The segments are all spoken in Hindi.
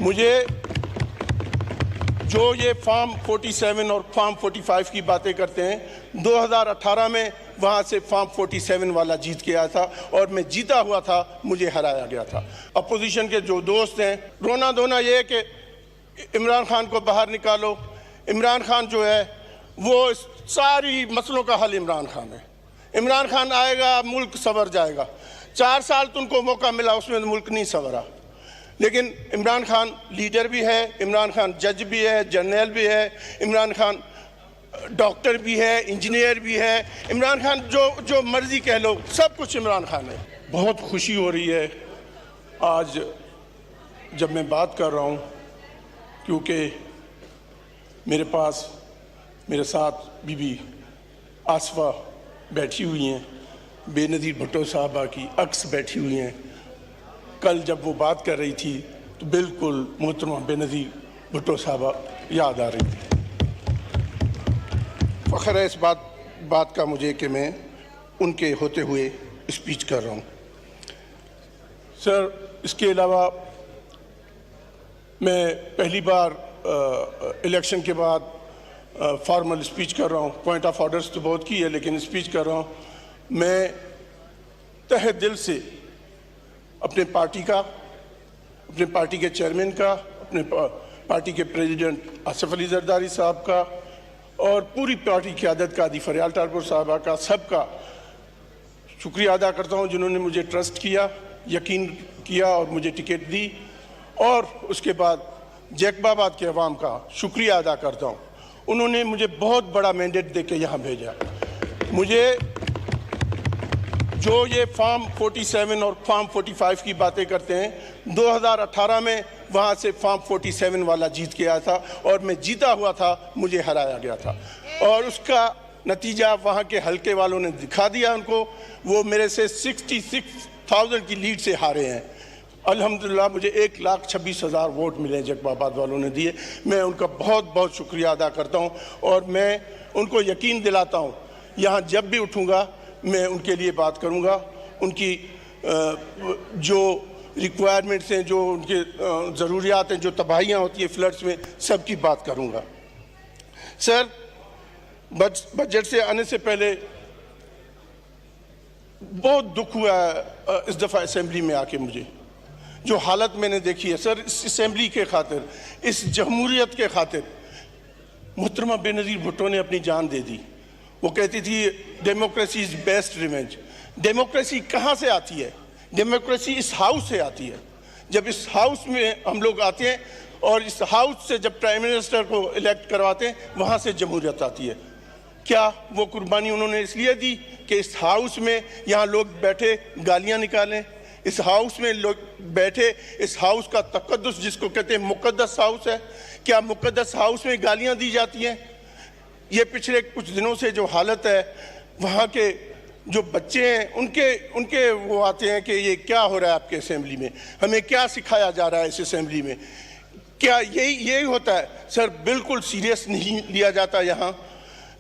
मुझे जो ये फॉर्म 47 और फॉर्म 45 की बातें करते हैं, 2018 में वहाँ से फॉर्म 47 वाला जीत के आया था और मैं जीता हुआ था, मुझे हराया गया था। अपोजिशन के जो दोस्त हैं, रोना धोना ये है कि इमरान खान को बाहर निकालो। इमरान खान जो है वो सारी मसलों का हल इमरान खान है। इमरान खान आएगा, मुल्क संवर जाएगा। 4 साल तुमको मौका मिला, उसमें मुल्क नहीं संवरा। लेकिन इमरान खान लीडर भी है, इमरान खान जज भी है, जर्नल भी है, इमरान खान डॉक्टर भी है, इंजीनियर भी है। इमरान खान जो मर्जी कह लो, सब कुछ इमरान खान है। बहुत खुशी हो रही है आज जब मैं बात कर रहा हूँ, क्योंकि मेरे पास मेरे साथ बीबी आसफा बैठी हुई हैं, बेनज़ीर भुट्टो साहबा की अक्स बैठी हुई हैं। कल जब वो बात कर रही थी तो बिल्कुल मोहतरमा बेनज़ीर भुट्टो साहबा याद आ रही थी। फ़ख्र है इस बात का मुझे कि मैं उनके होते हुए स्पीच कर रहा हूँ। सर, इसके अलावा मैं पहली बार इलेक्शन के बाद फॉर्मल स्पीच कर रहा हूँ। पॉइंट ऑफ ऑर्डर्स तो बहुत की है, लेकिन स्पीच कर रहा हूँ। मैं तहे दिल से अपने पार्टी का, अपने पार्टी के चेयरमैन का, अपने पार्टी के प्रेसिडेंट आसिफ अली जरदारी साहब का और पूरी पार्टी क़यादत का, आदि फरियाल ठाकुर साहबा का, सबका शुक्रिया अदा करता हूँ जिन्होंने मुझे ट्रस्ट किया, यकीन किया और मुझे टिकट दी। और उसके बाद जैकबाबाद के अवाम का शुक्रिया अदा करता हूँ, उन्होंने मुझे बहुत बड़ा मैंडेट दे के यहाँ भेजा। मुझे जो ये फॉर्म 47 और फॉर्म 45 की बातें करते हैं, 2018 में वहाँ से फॉर्म 47 वाला जीत के आया था और मैं जीता हुआ था, मुझे हराया गया था। और उसका नतीजा वहाँ के हल्के वालों ने दिखा दिया उनको। वो मेरे से 66,000 की लीड से हारे हैं। अल्हम्दुलिल्लाह मुझे 1,26,000 वोट मिले, जैकबाबाद वालों ने दिए। मैं उनका बहुत बहुत शुक्रिया अदा करता हूँ और मैं उनको यकीन दिलाता हूँ, यहाँ जब भी उठूँगा मैं उनके लिए बात करूँगा। उनकी जो रिक्वायरमेंट्स हैं, जो उनके ज़रूरियात हैं, जो तबाहियाँ होती हैं फ्लड्स में, सब की बात करूँगा। सर, बजट से आने से पहले बहुत दुख हुआ इस दफ़ा असेंबली में आके। मुझे जो हालत मैंने देखी है सर, इस असेंबली के खातिर, इस जमहूरियत के खातिर मोहतरमा बेनज़ीर भुट्टो ने अपनी जान दे दी। वो कहती थी democracy is best revenge. Democracy कहाँ से आती है? डेमोक्रेसी इस हाउस से आती है। जब इस हाउस में हम लोग आते हैं और इस हाउस से जब प्राइम मिनिस्टर को इलेक्ट करवाते हैं, वहाँ से जमहूरियत आती है। क्या वो कुर्बानी उन्होंने इसलिए दी कि इस हाउस में यहाँ लोग बैठे गालियाँ निकालें? इस हाउस में लोग बैठे, इस हाउस का तकद्दुस जिसको कहते हैं मुक़द्दस हाउस है, क्या मुक़द्दस हाउस में गालियाँ दी जाती हैं? ये पिछले कुछ दिनों से जो हालत है, वहाँ के जो बच्चे हैं उनके वो आते हैं कि ये क्या हो रहा है आपके असेंबली में, हमें क्या सिखाया जा रहा है इस असेंबली में? क्या यही होता है? सर, बिल्कुल सीरियस नहीं लिया जाता, यहाँ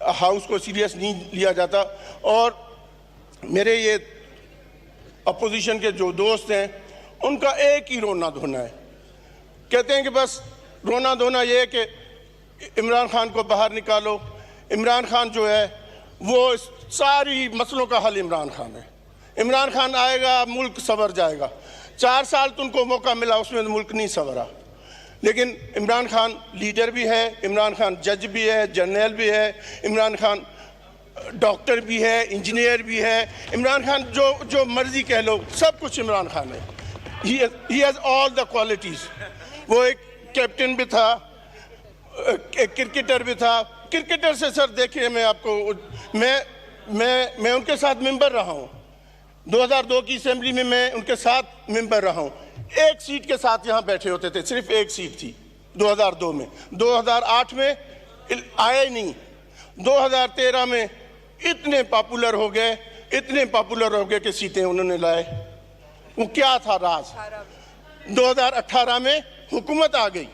हाउस को सीरियस नहीं लिया जाता। और मेरे ये अपोजिशन के जो दोस्त हैं, उनका एक ही रोना धोना है। कहते हैं कि बस रोना धोना ये है कि इमरान खान को बाहर निकालो। इमरान खान जो है वो सारी मसलों का हल इमरान खान है। इमरान खान आएगा, मुल्क संवर जाएगा। 4 साल तुमको मौका मिला, उसमें मुल्क नहीं संवरा। लेकिन इमरान खान लीडर भी है, इमरान खान जज भी है, जर्नल भी है, इमरान खान डॉक्टर भी है, इंजीनियर भी है। इमरान खान जो मर्जी कह लो, सब कुछ इमरान खान है। He has all the qualities. वो एक कैप्टन भी था, एक क्रिकेटर भी था। क्रिकेटर से सर देखिए, मैं आपको मैं उनके साथ मेंबर रहा हूँ। 2002 की असेंबली में मैं उनके साथ मेंबर रहा हूँ। एक सीट के साथ यहाँ बैठे होते थे, सिर्फ एक सीट थी 2002 में। 2008 में आए ही नहीं। 2013 में इतने पॉपुलर हो गए कि सीटें उन्होंने लाए। वो क्या था राज? 2018 में हुकूमत आ गई,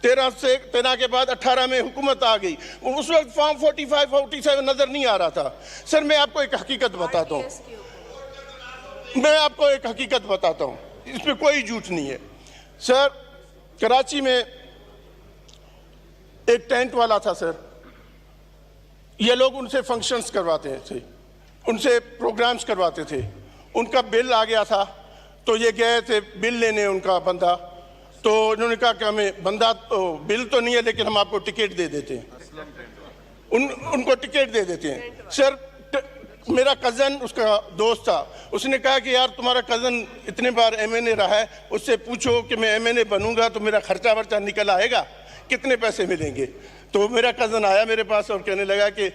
13 के बाद 18 में हुकूमत आ गई। उस वक्त फॉर्म 45, 47 नजर नहीं आ रहा था। सर, मैं आपको एक हकीकत बताता हूँ, इसमें कोई झूठ नहीं है। सर, कराची में एक टेंट वाला था सर, ये लोग उनसे फंक्शंस करवाते थे, उनसे प्रोग्राम्स करवाते थे। उनका बिल आ गया था तो ये गए थे बिल लेने, उनका बंदा, तो उन्होंने कहा कि हमें बंदा बिल तो नहीं है लेकिन हम आपको टिकट दे देते हैं। उनको टिकट दे देते हैं सर। मेरा कज़न, उसका दोस्त था, उसने कहा कि यार तुम्हारा कज़न इतने बार एमएनए रहा है, उससे पूछो कि मैं एमएनए बनूंगा तो मेरा खर्चा वर्चा निकल आएगा, कितने पैसे मिलेंगे। तो मेरा कज़न आया मेरे पास और कहने लगा कि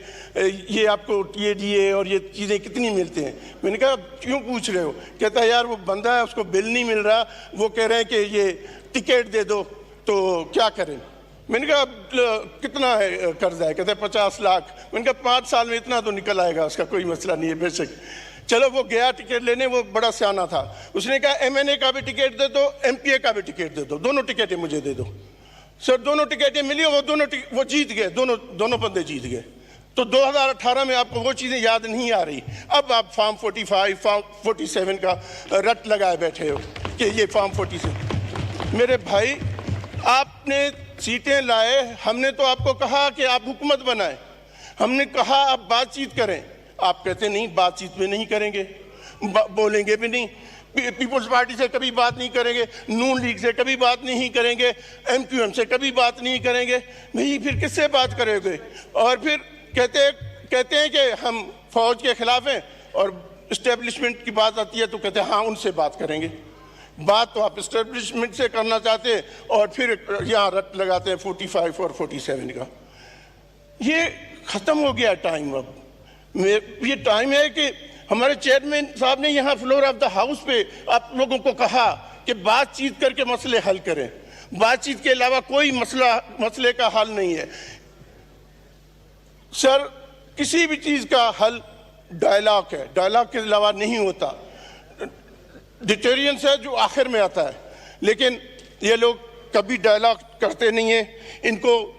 ये आपको टीएडीए और ये चीज़ें कितनी मिलती हैं। मैंने कहा क्यों पूछ रहे हो? कहता है यार वो बंदा है, उसको बिल नहीं मिल रहा, वो कह रहे हैं कि ये टिकट दे दो, तो क्या करें। मैंने कहा कितना है कर्जा है? कहते हैं 50 लाख। मैंने कहा 5 साल में इतना तो निकल आएगा, उसका कोई मसला नहीं है बेशक। चलो वो गया टिकट लेने, वो बड़ा सियाना था, उसने कहा एमएनए का भी टिकट दे दो, एमपीए का भी टिकट दे दो, दोनों टिकटें मुझे दे दो। सर दोनों टिकटें मिली, वो जीत गए, दोनों बंदे जीत गए। तो 2018 में आपको वो चीज़ें याद नहीं आ रही। अब आप फॉर्म 45, फॉर्म 47 का रट लगाए बैठे हो कि ये फॉर्म 47। मेरे भाई आपने सीटें लाए, हमने तो आपको कहा कि आप हुकूमत बनाएं, हमने कहा आप बातचीत करें, आप कहते नहीं बातचीत में नहीं करेंगे, बोलेंगे भी नहीं, पीपल्स पार्टी से कभी बात नहीं करेंगे, नून लीग से कभी बात नहीं करेंगे, एमक्यूएम से कभी बात नहीं करेंगे। भाई फिर किससे बात करेंगे? और फिर कहते हैं कि हम फौज के खिलाफ हैं, और इस्टेब्लिशमेंट की बात आती है तो कहते हैं हाँ उनसे बात करेंगे। बात तो आप इस्टेब्लिशमेंट से करना चाहते हैं और फिर यहाँ रट लगाते हैं 45 और 47 का। ये ख़त्म हो गया टाइम। अब ये टाइम है कि हमारे चेयरमैन साहब ने यहाँ फ्लोर ऑफ द हाउस पे आप लोगों को कहा कि बातचीत करके मसले हल करें। बातचीत के अलावा कोई मसले का हल नहीं है सर। किसी भी चीज़ का हल डायलॉग है, डायलॉग के अलावा नहीं होता। डिटेरियंस है जो आखिर में आता है, लेकिन ये लोग कभी डायलॉग करते नहीं हैं, इनको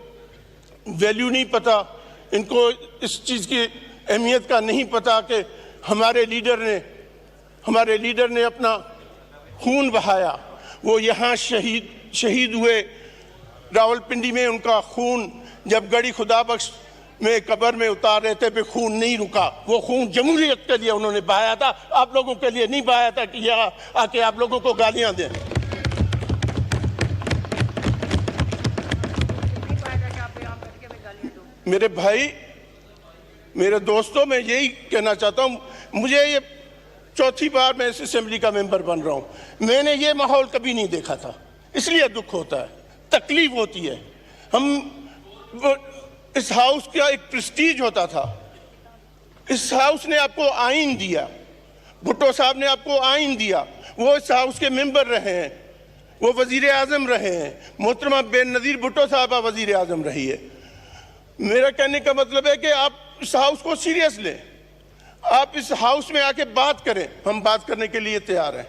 वैल्यू नहीं पता, इनको इस चीज़ की अहमियत का नहीं पता कि हमारे लीडर ने अपना खून बहाया, वो यहाँ शहीद हुए रावलपिंडी में। उनका खून जब गड़ी खुदाबख्श में कब्र में उतार रहे थे पे खून नहीं रुका, वो खून जमहूरियत के लिए उन्होंने बहाया था, आप लोगों के लिए नहीं बहाया था कि यहाँ आके आप लोगों को गालियां दें। मेरे भाई, मेरे दोस्तों, मैं यही कहना चाहता हूँ, मुझे ये चौथी बार मैं इस असेंबली का मेंबर बन रहा हूँ, मैंने ये माहौल कभी नहीं देखा था, इसलिए दुख होता है, तकलीफ होती है। इस हाउस का एक प्रेस्टीज होता था, इस हाउस ने आपको आइन दिया, भुट्टो साहब ने आपको आइन दिया, वो इस हाउस के मेंबर रहे हैं, वो वजीर आजम रहे हैं, मोहतरमा बेनज़ीर भुट्टो साहबा वजीर आजम रही है। मेरा कहने का मतलब है कि आप इस हाउस को सीरियस लें, आप इस हाउस में आके बात करें, हम बात करने के लिए तैयार हैं।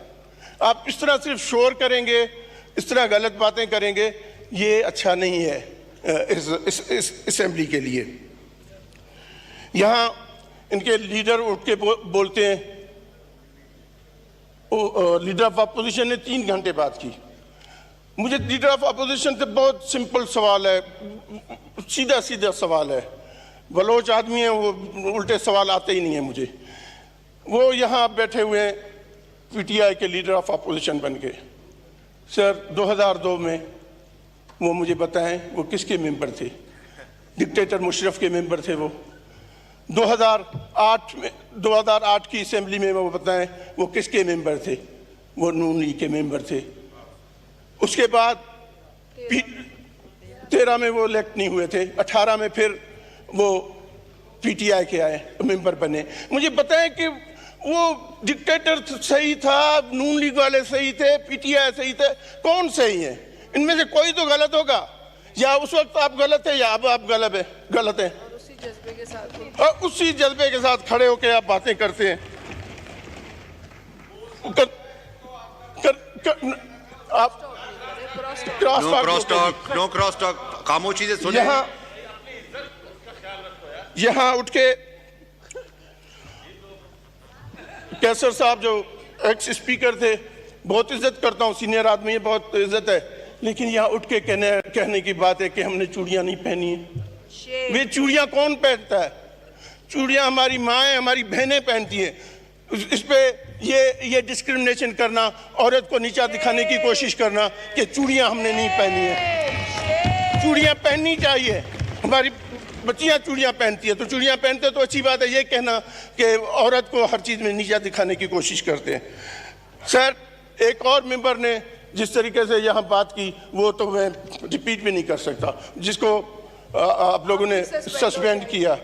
आप इस तरह सिर्फ शोर करेंगे, इस तरह गलत बातें करेंगे, ये अच्छा नहीं है इस असेंबली के लिए। यहाँ इनके लीडर उठ के बोलते हैं, लीडर ऑफ अपोजिशन ने 3 घंटे बात की। मुझे लीडर ऑफ अपोजिशन से बहुत सिंपल सवाल है, सीधा सीधा सवाल है, बलोच आदमी है, वो उल्टे सवाल आते ही नहीं है मुझे। वो यहाँ बैठे हुए हैं पीटीआई के लीडर ऑफ अपोजिशन बन के। सर 2002 में वो मुझे बताएं वो किसके मेंबर थे? डिक्टेटर मुशर्रफ के मेंबर थे वो। 2008 की असेंबली में वो बताएं वो किसके मेंबर थे? वो नून लीग के मेंबर थे। उसके बाद 13 में वो इलेक्ट नहीं हुए थे, 18 में फिर वो पीटीआई के आए, मेंबर बने। मुझे बताएं कि वो डिक्टेटर सही था, नून लीग वाले सही थे, पीटीआई सही थे, कौन सही है? इनमें से कोई तो गलत होगा, या उस वक्त आप गलत है या अब आप गलत है। और उसी जज्बे के साथ खड़े होकर आप बातें करते हैं। आप क्रॉस टॉक खामोशी से सुने। यहाँ उठ के कैसर साहब जो एक्स स्पीकर थे, बहुत इज्जत करता हूँ, सीनियर आदमी है, बहुत इज्जत है, लेकिन यहाँ उठ के कहने की बात है कि हमने चूड़ियां नहीं पहनी है। वे चूड़ियां कौन पहनता है? चूड़ियां हमारी माएँ, हमारी बहनें पहनती हैं। इस पे ये डिस्क्रिमिनेशन करना, औरत को नीचा दिखाने की कोशिश करना कि चूड़ियां हमने नहीं पहनी है। चूड़ियां पहननी चाहिए, हमारी बच्चियां चूड़ियां पहनती है तो चूड़ियां पहनते तो अच्छी बात है। ये कहना कि औरत को हर चीज़ में नीचा दिखाने की कोशिश करते हैं। सर, एक और मेंबर ने जिस तरीके से यहाँ बात की वो तो मैं रिपीट भी नहीं कर सकता, जिसको आप लोगों ने सस्पेंड किया।